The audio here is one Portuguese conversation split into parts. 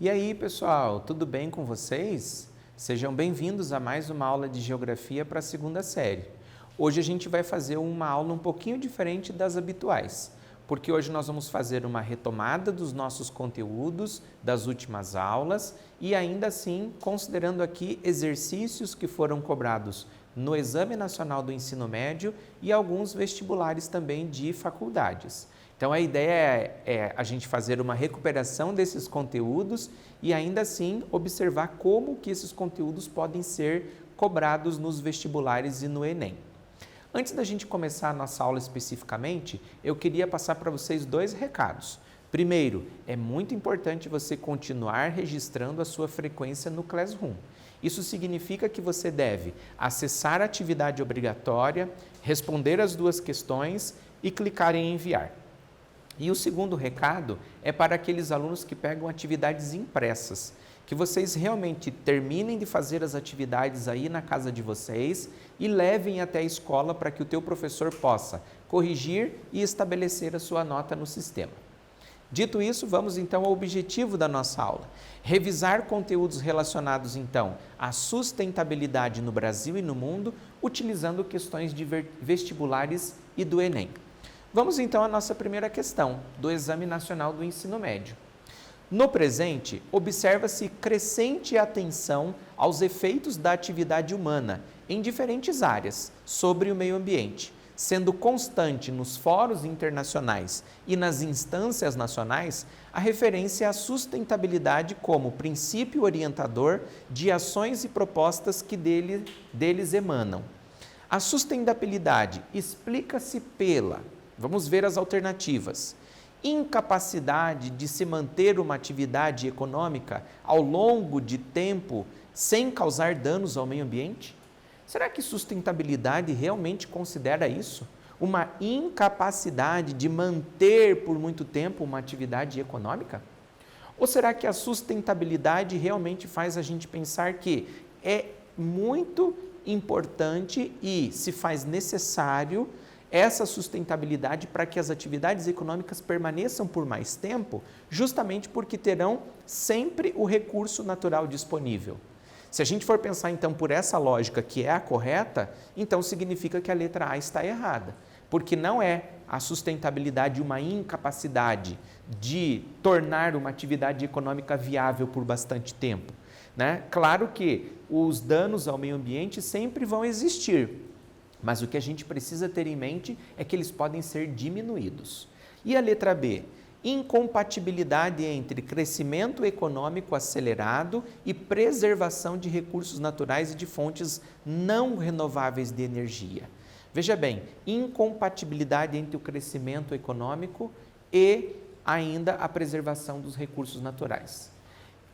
E aí, pessoal, tudo bem com vocês? Sejam bem-vindos a mais uma aula de Geografia para a segunda série. Hoje a gente vai fazer uma aula um pouquinho diferente das habituais, porque hoje nós vamos fazer uma retomada dos nossos conteúdos das últimas aulas e ainda assim considerando aqui exercícios que foram cobrados no Exame Nacional do Ensino Médio e alguns vestibulares também de faculdades. Então a ideia é a gente fazer uma recuperação desses conteúdos e ainda assim observar como que esses conteúdos podem ser cobrados nos vestibulares e no Enem. Antes da gente começar a nossa aula especificamente, eu queria passar para vocês dois recados. Primeiro, é muito importante você continuar registrando a sua frequência no Classroom. Isso significa que você deve acessar a atividade obrigatória, responder as duas questões e clicar em enviar. E o segundo recado é para aqueles alunos que pegam atividades impressas, que vocês realmente terminem de fazer as atividades aí na casa de vocês e levem até a escola para que o teu professor possa corrigir e estabelecer a sua nota no sistema. Dito isso, vamos então ao objetivo da nossa aula. Revisar conteúdos relacionados então à sustentabilidade no Brasil e no mundo, utilizando questões de vestibulares e do Enem. Vamos então à nossa primeira questão, do Exame Nacional do Ensino Médio. No presente, observa-se crescente atenção aos efeitos da atividade humana em diferentes áreas sobre o meio ambiente, sendo constante nos fóruns internacionais e nas instâncias nacionais a referência à sustentabilidade como princípio orientador de ações e propostas que deles emanam. A sustentabilidade explica-se pela... Vamos ver as alternativas. Incapacidade de se manter uma atividade econômica ao longo de tempo sem causar danos ao meio ambiente? Será que sustentabilidade realmente considera isso? Uma incapacidade de manter por muito tempo uma atividade econômica? Ou será que a sustentabilidade realmente faz a gente pensar que é muito importante e se faz necessário essa sustentabilidade para que as atividades econômicas permaneçam por mais tempo, justamente porque terão sempre o recurso natural disponível. Se a gente for pensar então por essa lógica que é a correta, então significa que a letra A está errada, porque não é a sustentabilidade uma incapacidade de tornar uma atividade econômica viável por bastante tempo, né? Claro que os danos ao meio ambiente sempre vão existir, mas o que a gente precisa ter em mente é que eles podem ser diminuídos. E a letra B? Incompatibilidade entre crescimento econômico acelerado e preservação de recursos naturais e de fontes não renováveis de energia. Veja bem, incompatibilidade entre o crescimento econômico e ainda a preservação dos recursos naturais.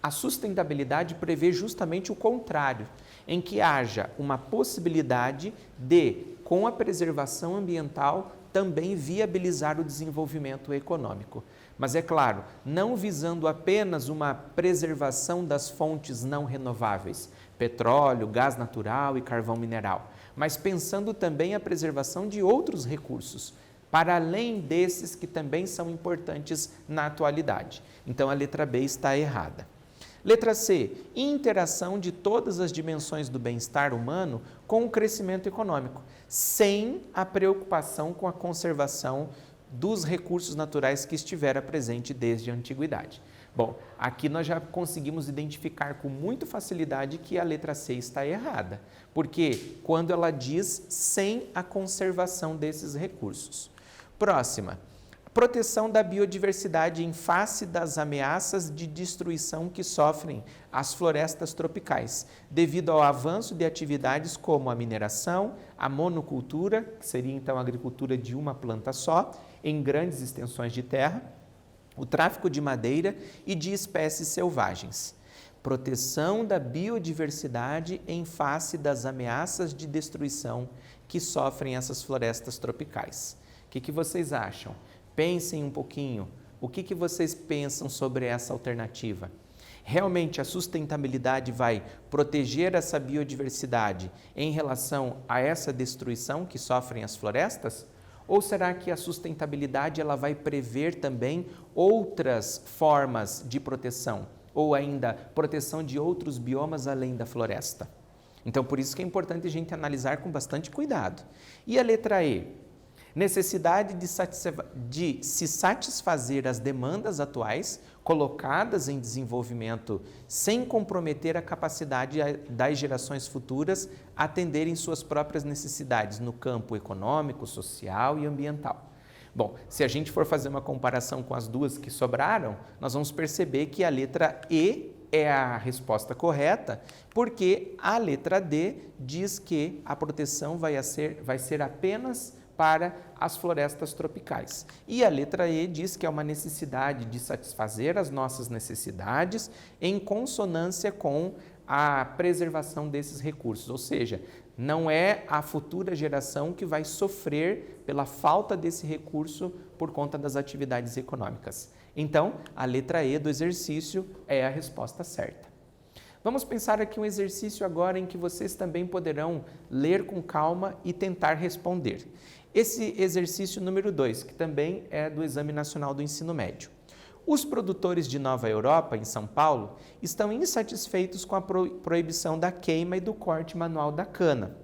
A sustentabilidade prevê justamente o contrário, em que haja uma possibilidade de, com a preservação ambiental, também viabilizar o desenvolvimento econômico. Mas é claro, não visando apenas uma preservação das fontes não renováveis, petróleo, gás natural e carvão mineral, mas pensando também a preservação de outros recursos, para além desses que também são importantes na atualidade. Então a letra B está errada. Letra C, interação de todas as dimensões do bem-estar humano com o crescimento econômico, sem a preocupação com a conservação dos recursos naturais que estivera presente desde a antiguidade. Bom, aqui nós já conseguimos identificar com muita facilidade que a letra C está errada, porque quando ela diz sem a conservação desses recursos. Próxima. Proteção da biodiversidade em face das ameaças de destruição que sofrem as florestas tropicais, devido ao avanço de atividades como a mineração, a monocultura, que seria então a agricultura de uma planta só, em grandes extensões de terra, o tráfico de madeira e de espécies selvagens. Proteção da biodiversidade em face das ameaças de destruição que sofrem essas florestas tropicais. O que vocês acham? Pensem um pouquinho, o que vocês pensam sobre essa alternativa? Realmente a sustentabilidade vai proteger essa biodiversidade em relação a essa destruição que sofrem as florestas? Ou será que a sustentabilidade ela vai prever também outras formas de proteção? ou ainda proteção de outros biomas além da floresta. Então, por isso que é importante a gente analisar com bastante cuidado. E a letra E? Necessidade de se satisfazer as demandas atuais colocadas em desenvolvimento sem comprometer a capacidade das gerações futuras atenderem suas próprias necessidades no campo econômico, social e ambiental. Bom, se a gente for fazer uma comparação com as duas que sobraram, nós vamos perceber que a letra E é a resposta correta, porque a letra D diz que a proteção vai ser apenas para as florestas tropicais. E a letra E diz que é uma necessidade de satisfazer as nossas necessidades em consonância com a preservação desses recursos, ou seja, não é a futura geração que vai sofrer pela falta desse recurso por conta das atividades econômicas. Então, a letra E do exercício é a resposta certa. Vamos pensar aqui um exercício agora em que vocês também poderão ler com calma e tentar responder. Esse exercício número 2, que também é do Exame Nacional do Ensino Médio. Os produtores de Nova Europa, em São Paulo, estão insatisfeitos com a proibição da queima e do corte manual da cana,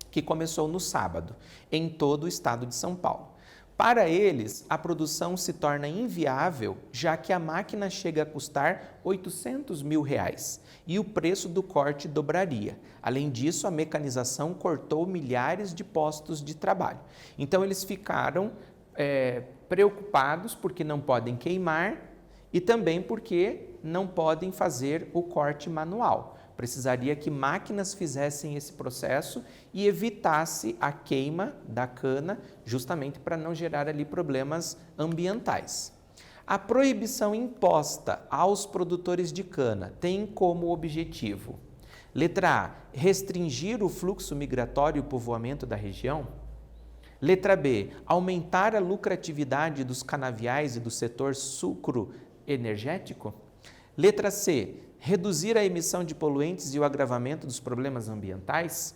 que começou no sábado, em todo o estado de São Paulo. Para eles, a produção se torna inviável, já que a máquina chega a custar R$800 mil e o preço do corte dobraria. Além disso, a mecanização cortou milhares de postos de trabalho. Então, eles ficaram preocupados porque não podem queimar e também porque não podem fazer o corte manual. Precisaria que máquinas fizessem esse processo e evitasse a queima da cana, justamente para não gerar ali problemas ambientais. A proibição imposta aos produtores de cana tem como objetivo: letra A, restringir o fluxo migratório e o povoamento da região. Letra B, aumentar a lucratividade dos canaviais e do setor sucroenergético. Letra C, reduzir a emissão de poluentes e o agravamento dos problemas ambientais.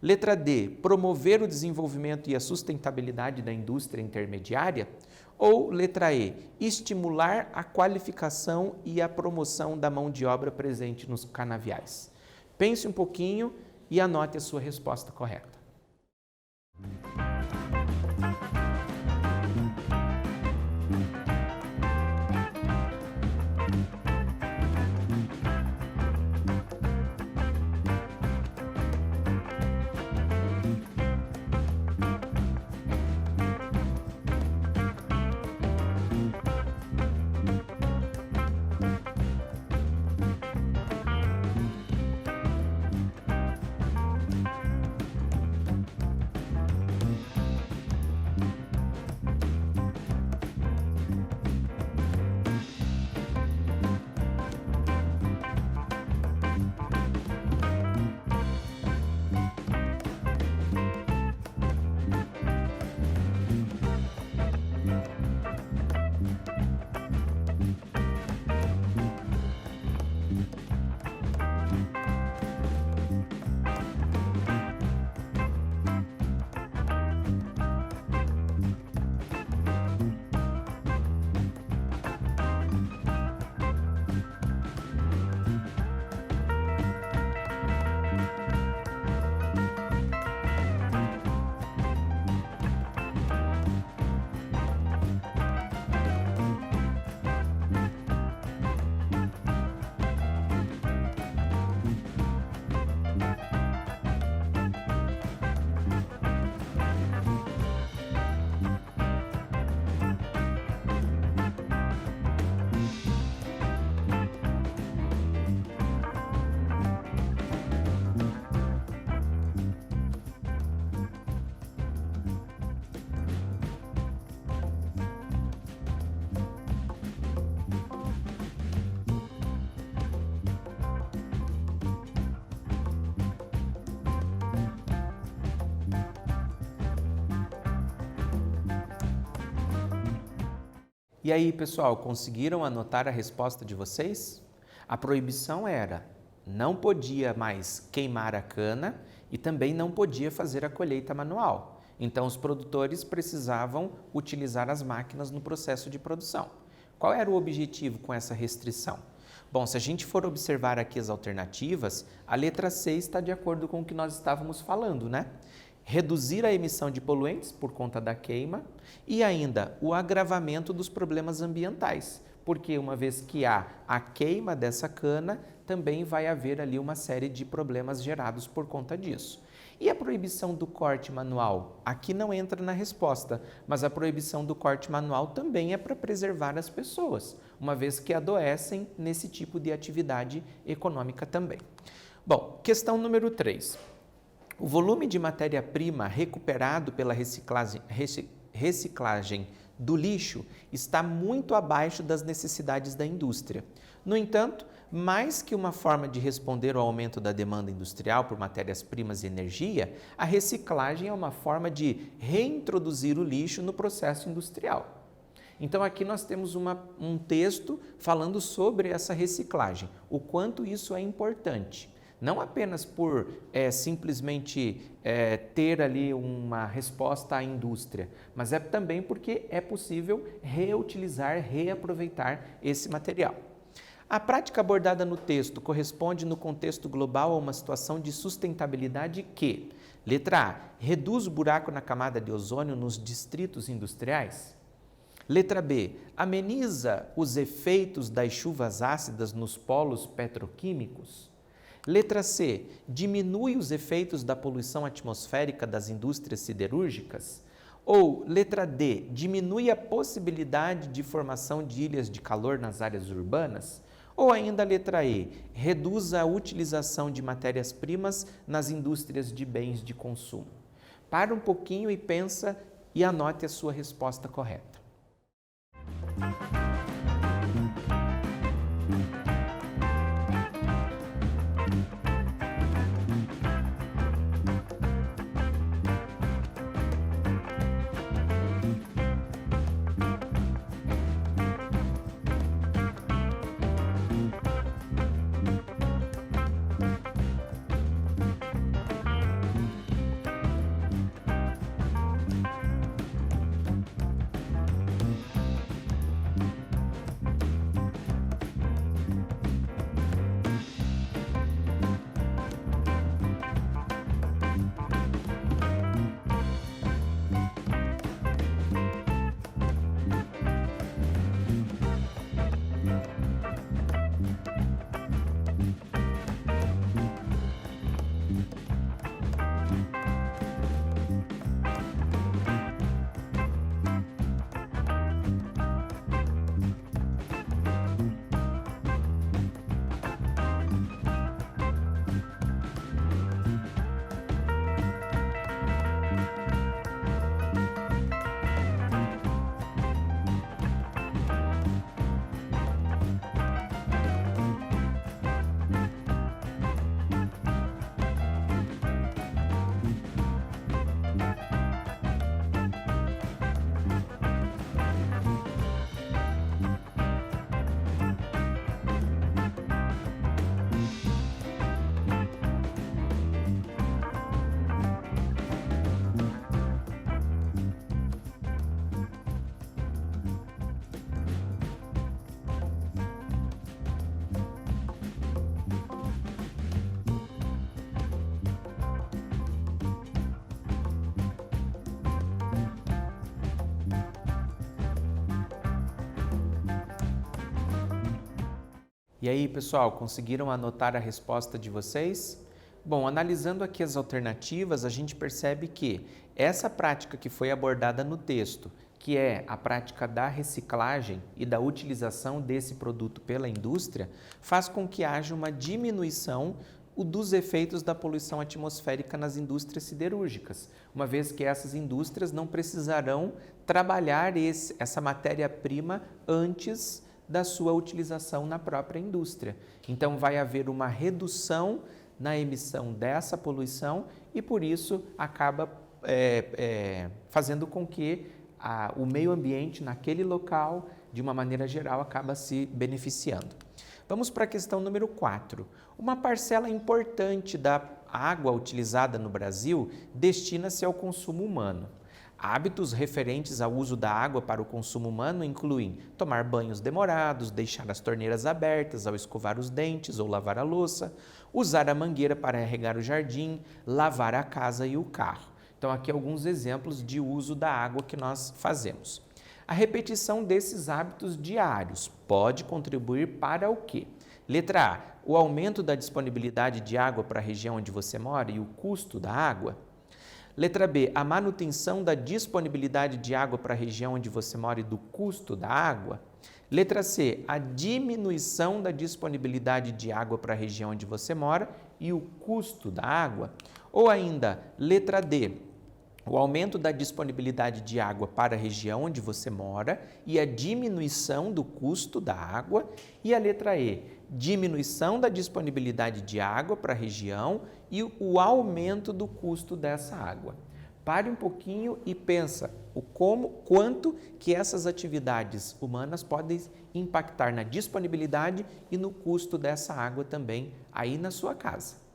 Letra D, promover o desenvolvimento e a sustentabilidade da indústria intermediária. Ou letra E, estimular a qualificação e a promoção da mão de obra presente nos canaviais. Pense um pouquinho e anote a sua resposta correta. E aí, pessoal, conseguiram anotar a resposta de vocês? A proibição era: não podia mais queimar a cana e também não podia fazer a colheita manual. Então, os produtores precisavam utilizar as máquinas no processo de produção. Qual era o objetivo com essa restrição? Bom, se a gente for observar aqui as alternativas, a letra C está de acordo com o que nós estávamos falando, né? Reduzir a emissão de poluentes por conta da queima e ainda o agravamento dos problemas ambientais, porque uma vez que há a queima dessa cana, também vai haver ali uma série de problemas gerados por conta disso. E a proibição do corte manual? Aqui não entra na resposta, mas a proibição do corte manual também é para preservar as pessoas, uma vez que adoecem nesse tipo de atividade econômica também. Bom, questão número 3. O volume de matéria-prima recuperado pela reciclagem do lixo está muito abaixo das necessidades da indústria. No entanto, mais que uma forma de responder ao aumento da demanda industrial por matérias-primas e energia, a reciclagem é uma forma de reintroduzir o lixo no processo industrial. Então, aqui nós temos um texto falando sobre essa reciclagem, o quanto isso é importante. Não apenas por simplesmente ter ali uma resposta à indústria, mas é também porque é possível reutilizar, reaproveitar esse material. A prática abordada no texto corresponde no contexto global a uma situação de sustentabilidade que, letra A, reduz o buraco na camada de ozônio nos distritos industriais. Letra B, ameniza os efeitos das chuvas ácidas nos polos petroquímicos. Letra C, diminui os efeitos da poluição atmosférica das indústrias siderúrgicas? Ou, letra D, diminui a possibilidade de formação de ilhas de calor nas áreas urbanas? Ou ainda, letra E, reduz a utilização de matérias-primas nas indústrias de bens de consumo? Para um pouquinho e pensa e anote a sua resposta correta. E aí, pessoal, conseguiram anotar a resposta de vocês? Bom, analisando aqui as alternativas, a gente percebe que essa prática que foi abordada no texto, que é a prática da reciclagem e da utilização desse produto pela indústria, faz com que haja uma diminuição dos efeitos da poluição atmosférica nas indústrias siderúrgicas, uma vez que essas indústrias não precisarão trabalhar essa matéria-prima antes da sua utilização na própria indústria. Então, vai haver uma redução na emissão dessa poluição e, por isso, acaba fazendo com que o meio ambiente naquele local, de uma maneira geral, acaba se beneficiando. Vamos para a questão número 4. Uma parcela importante da água utilizada no Brasil destina-se ao consumo humano. Hábitos referentes ao uso da água para o consumo humano incluem tomar banhos demorados, deixar as torneiras abertas ao escovar os dentes ou lavar a louça, usar a mangueira para regar o jardim, lavar a casa e o carro. Então, aqui alguns exemplos de uso da água que nós fazemos. A repetição desses hábitos diários pode contribuir para o quê? Letra A, o aumento da disponibilidade de água para a região onde você mora e o custo da água. Letra B, a manutenção da disponibilidade de água para a região onde você mora e do custo da água. Letra C, a diminuição da disponibilidade de água para a região onde você mora e o custo da água. Ou ainda, letra D, o aumento da disponibilidade de água para a região onde você mora e a diminuição do custo da água. E a letra E, diminuição da disponibilidade de água para a região e o aumento do custo dessa água. Pare um pouquinho e pensa quanto que essas atividades humanas podem impactar na disponibilidade e no custo dessa água também aí na sua casa.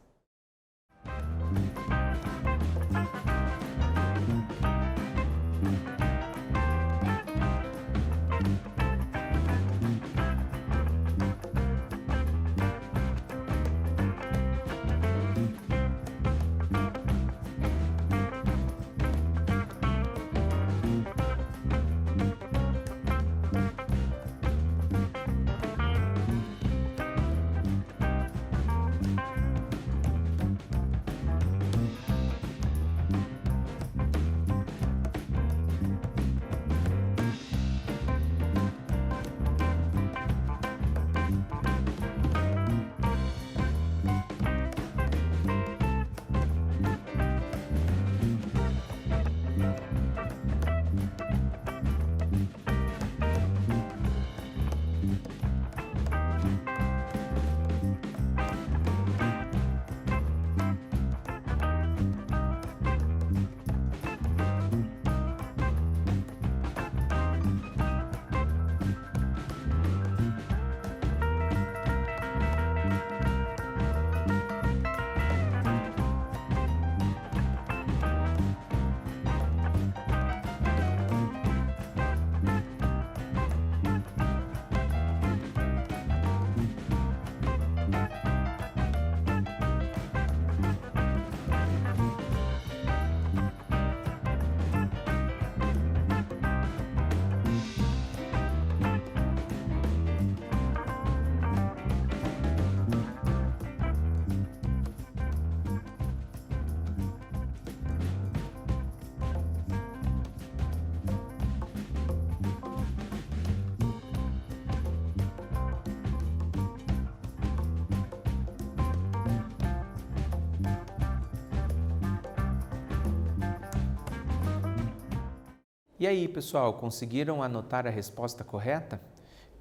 E aí, pessoal, conseguiram anotar a resposta correta?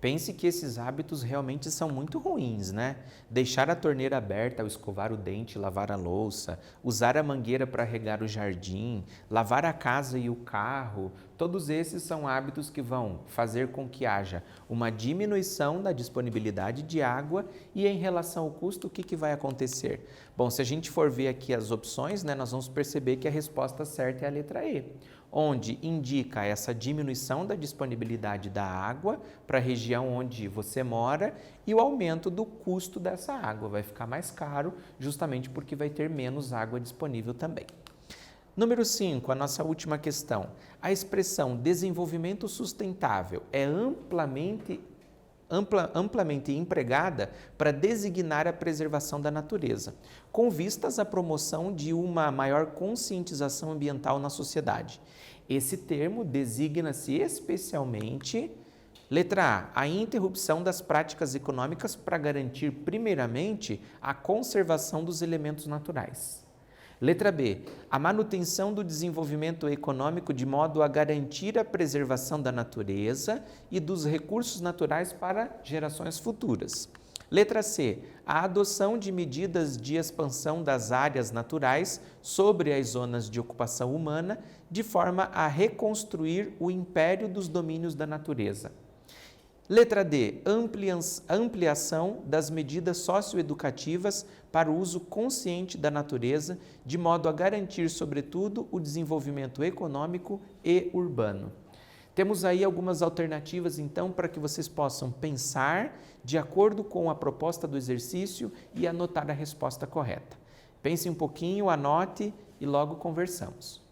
Pense que esses hábitos realmente são muito ruins, né? Deixar a torneira aberta ao escovar o dente e lavar a louça, usar a mangueira para regar o jardim, lavar a casa e o carro, todos esses são hábitos que vão fazer com que haja uma diminuição da disponibilidade de água e em relação ao custo, o que vai acontecer? Bom, se a gente for ver aqui as opções, né, nós vamos perceber que a resposta certa é a letra E, onde indica essa diminuição da disponibilidade da água para a região onde você mora e o aumento do custo dessa água. Vai ficar mais caro justamente porque vai ter menos água disponível também. Número 5, a nossa última questão. A expressão desenvolvimento sustentável é amplamente empregada para designar a preservação da natureza, com vistas à promoção de uma maior conscientização ambiental na sociedade. Esse termo designa-se especialmente, letra A interrupção das práticas econômicas para garantir, primeiramente, a conservação dos elementos naturais. Letra B, a manutenção do desenvolvimento econômico de modo a garantir a preservação da natureza e dos recursos naturais para gerações futuras. Letra C, a adoção de medidas de expansão das áreas naturais sobre as zonas de ocupação humana, de forma a reconstruir o império dos domínios da natureza. Letra D, ampliação das medidas socioeducativas para o uso consciente da natureza, de modo a garantir, sobretudo, o desenvolvimento econômico e urbano. Temos aí algumas alternativas, então, para que vocês possam pensar de acordo com a proposta do exercício e anotar a resposta correta. Pense um pouquinho, anote e logo conversamos.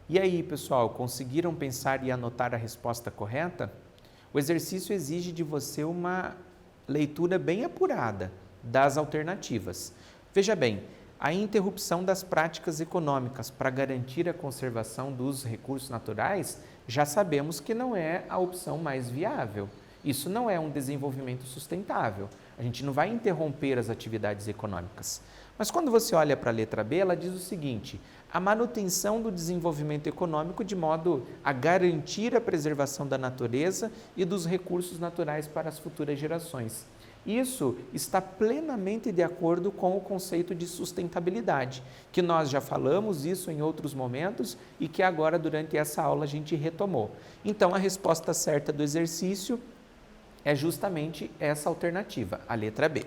E aí, pessoal, conseguiram pensar e anotar a resposta correta? O exercício exige de você uma leitura bem apurada das alternativas. Veja bem, a interrupção das práticas econômicas para garantir a conservação dos recursos naturais, já sabemos que não é a opção mais viável. Isso não é um desenvolvimento sustentável. A gente não vai interromper as atividades econômicas. Mas quando você olha para a letra B, ela diz o seguinte: a manutenção do desenvolvimento econômico de modo a garantir a preservação da natureza e dos recursos naturais para as futuras gerações. Isso está plenamente de acordo com o conceito de sustentabilidade, que nós já falamos isso em outros momentos e que agora, durante essa aula, a gente retomou. Então, a resposta certa do exercício é justamente essa alternativa, a letra B.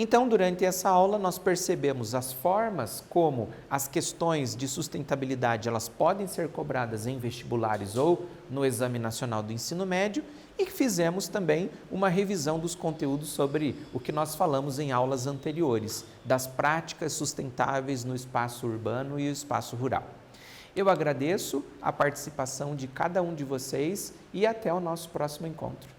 Então, durante essa aula, nós percebemos as formas como as questões de sustentabilidade elas podem ser cobradas em vestibulares ou no Exame Nacional do Ensino Médio e fizemos também uma revisão dos conteúdos sobre o que nós falamos em aulas anteriores, das práticas sustentáveis no espaço urbano e o espaço rural. Eu agradeço a participação de cada um de vocês e até o nosso próximo encontro.